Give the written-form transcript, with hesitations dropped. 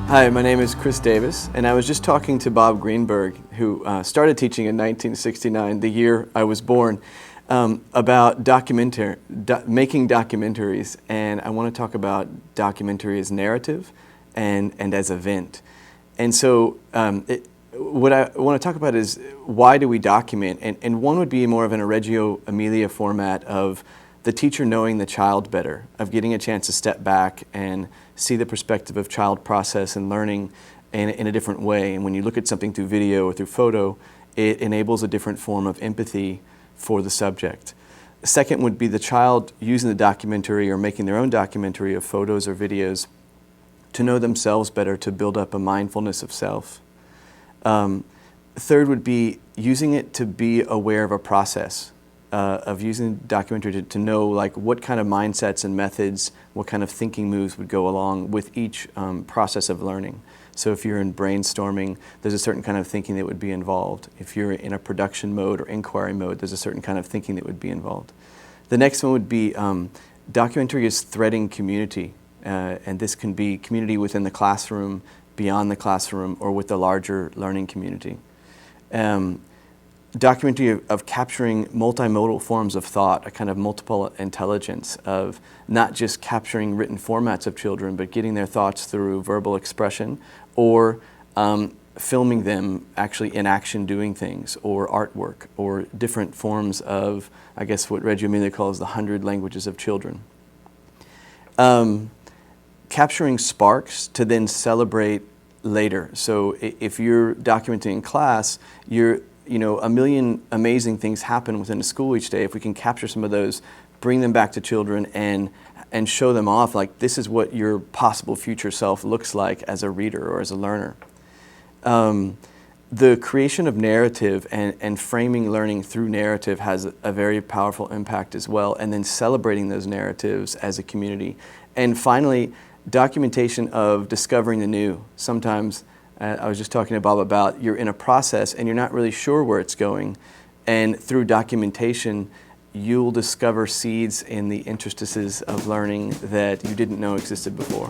Hi, my name is Chris Davis, and I was just talking to Bob Greenberg, who started teaching in 1969, the year I was born, about making documentaries, and I want to talk about documentary as narrative and as event. And so what I want to talk about is why do we document, and one would be more of an Reggio Emilia format of the teacher knowing the child better, of getting a chance to step back and see the perspective of child process and learning in a different way. And when you look at something through video or through photo, it enables a different form of empathy for the subject. Second would be the child using the documentary or making their own documentary of photos or videos to know themselves better, to build up a mindfulness of self. Third would be using it to be aware of a process. Of using documentary to know like what kind of mindsets and methods, what kind of thinking moves would go along with each process of learning. So if you're in brainstorming, there's a certain kind of thinking that would be involved. If you're in a production mode or inquiry mode, there's a certain kind of thinking that would be involved. The next one would be documentary is threading community. And this can be community within the classroom, beyond the classroom, or with the larger learning community. Documentary of capturing multimodal forms of thought, a kind of multiple intelligence of not just capturing written formats of children, but getting their thoughts through verbal expression or filming them actually in action doing things, or artwork, or different forms of, I guess what Reggio Emilia calls the 100 languages of children. Capturing sparks to then celebrate later. So if you're documenting in class, a million amazing things happen within a school each day. If we can capture some of those, bring them back to children and show them off, like this is what your possible future self looks like as a reader or as a learner. The creation of narrative and framing learning through narrative has a very powerful impact as well, and then celebrating those narratives as a community. And finally, documentation of discovering the new. Sometimes I was just talking to Bob about you're in a process and you're not really sure where it's going, and through documentation you'll discover seeds in the interstices of learning that you didn't know existed before.